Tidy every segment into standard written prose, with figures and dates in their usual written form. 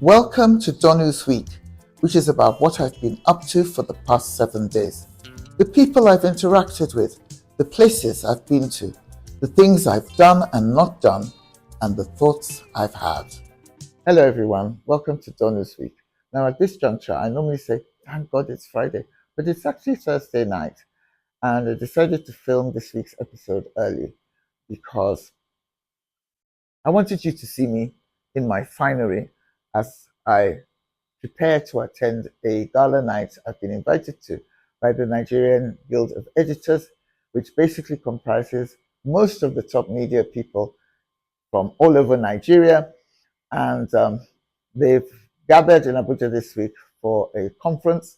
Welcome to Donu's Week, which is about what I've been up to for the past 7 days, the people I've interacted with, the places I've been to, the things I've done and not done, and the thoughts I've had. Hello everyone, welcome to Donu's Week. Now at this juncture, I normally say, thank God it's Friday, but it's actually Thursday night, and I decided to film this week's episode early because I wanted you to see me in my finery as I prepare to attend a gala night I've been invited to by the Nigerian Guild of Editors, which basically comprises most of the top media people from all over Nigeria. And they've gathered in Abuja this week for a conference,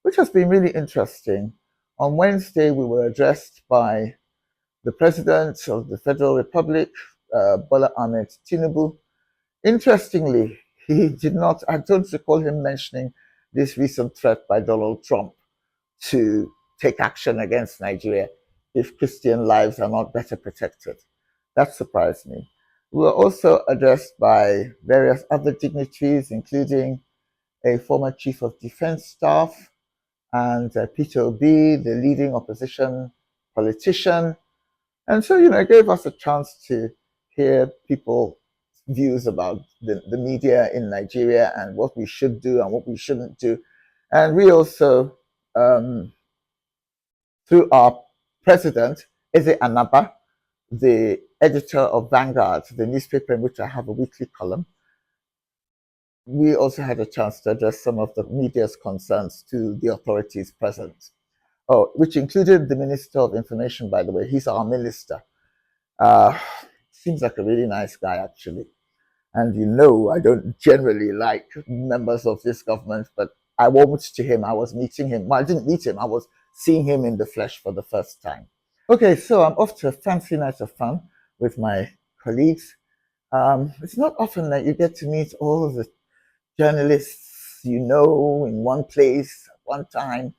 which has been really interesting. On Wednesday, we were addressed by the President of the Federal Republic, Bola Ahmed Tinubu. Interestingly, he did not, I don't recall him mentioning this recent threat by Donald Trump to take action against Nigeria if Christian lives are not better protected. That surprised me. We were also addressed by various other dignitaries, including a former chief of defense staff and Peter Obi, the leading opposition politician. And so, it gave us a chance to hear people's views about the media in Nigeria and what we should do and what we shouldn't do. And we also, through our president, Eze Anaba, the editor of Vanguard, the newspaper in which I have a weekly column, we also had a chance to address some of the media's concerns to the authorities present. Oh, which included the Minister of Information, by the way. He's our minister. Seems like a really nice guy, actually. And I don't generally like members of this government, but I won't to him. I was meeting him. Well, I didn't meet him. I was seeing him in the flesh for the first time. Okay, so I'm off to a fancy night of fun with my colleagues. It's not often that you get to meet all of the journalists in one place at one time.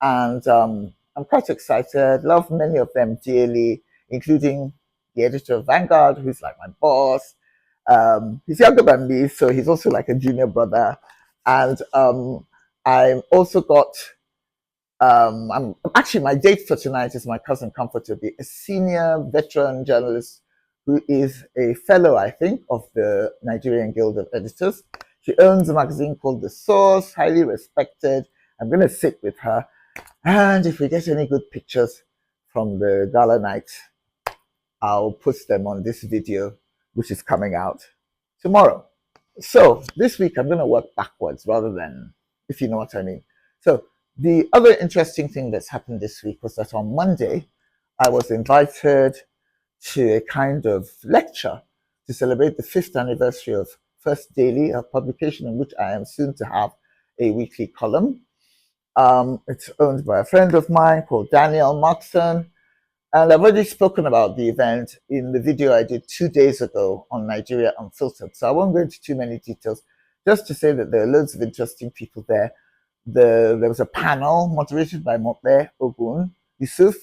And I'm quite excited. Love many of them dearly, including the editor of Vanguard, who's like my boss. He's younger than me, so he's also like a junior brother. And I've also got, I'm actually, my date for tonight is my cousin Comfort to be a senior veteran journalist who is a fellow, I think, of the Nigerian Guild of Editors. She owns a magazine called The Source, highly respected. I'm going to sit with her. And if we get any good pictures from the gala night, I'll post them on this video, which is coming out tomorrow. So this week, I'm going to work backwards rather than, if you know what I mean. So the other interesting thing that's happened this week was that on Monday, I was invited to a kind of lecture to celebrate the 5th anniversary of First Daily, a publication in which I am soon to have a weekly column. It's owned by a friend of mine called Daniel Markson. And I've already spoken about the event in the video I did 2 days ago on Nigeria Unfiltered. So I won't go into too many details, just to say that there are loads of interesting people there. There was a panel moderated by Mope Ogun Yusuf,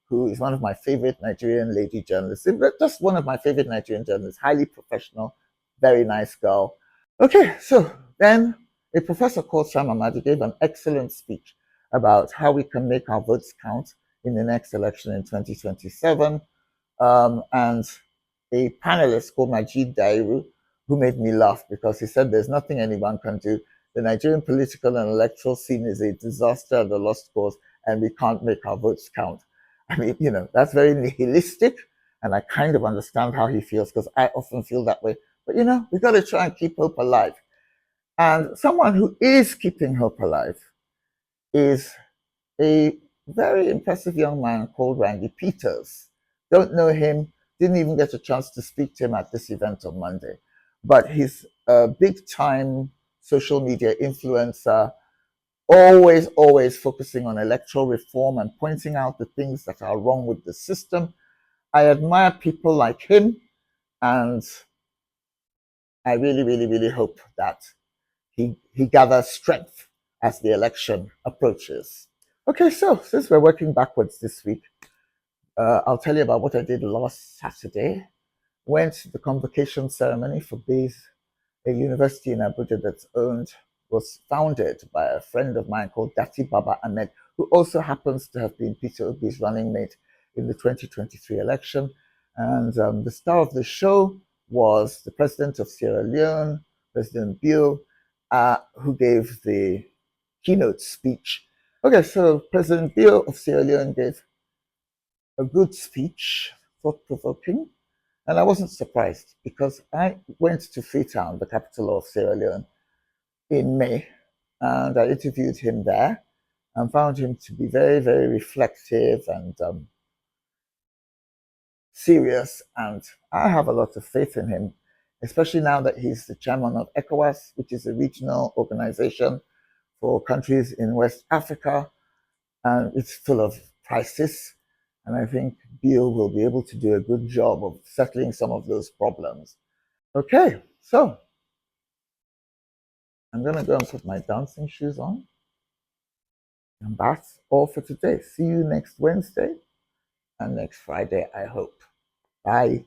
who is one of my favorite Nigerian lady journalists. Just one of my favorite Nigerian journalists, highly professional, very nice girl. Okay, so then a professor called Sam Amadi gave an excellent speech about how we can make our votes count in the next election in 2027. And a panelist called Majid Dairu, who made me laugh because he said there's nothing anyone can do. The Nigerian political and electoral scene is a disaster and a lost cause, and we can't make our votes count. I mean, that's very nihilistic, and I kind of understand how he feels because I often feel that way. But, we got to try and keep hope alive. And someone who is keeping hope alive is a very impressive young man called Randy Peters. Don't know him, didn't even get a chance to speak to him at this event on Monday. But he's a big time social media influencer, always focusing on electoral reform and pointing out the things that are wrong with the system. I admire people like him, and I really hope that he gathers strength as the election approaches. Okay, so since we're working backwards this week, I'll tell you about what I did last Saturday. Went to the convocation ceremony for Bay's a university in Abuja that's owned, was founded by a friend of mine called Dati Baba Ahmed, who also happens to have been Peter Obi's running mate in the 2023 election. And the star of the show was the president of Sierra Leone, President Bill, who gave the keynote speech. Okay, so President Bill of Sierra Leone gave a good speech, thought provoking, and I wasn't surprised because I went to Freetown, the capital of Sierra Leone, in May, and I interviewed him there and found him to be very, very reflective and serious. And I have a lot of faith in him, especially now that he's the chairman of ECOWAS, which is a regional organization for countries in West Africa, and it's full of crisis. And I think Bill will be able to do a good job of settling some of those problems. Okay, so I'm going to go and put my dancing shoes on. And that's all for today. See you next Wednesday and next Friday, I hope. Bye.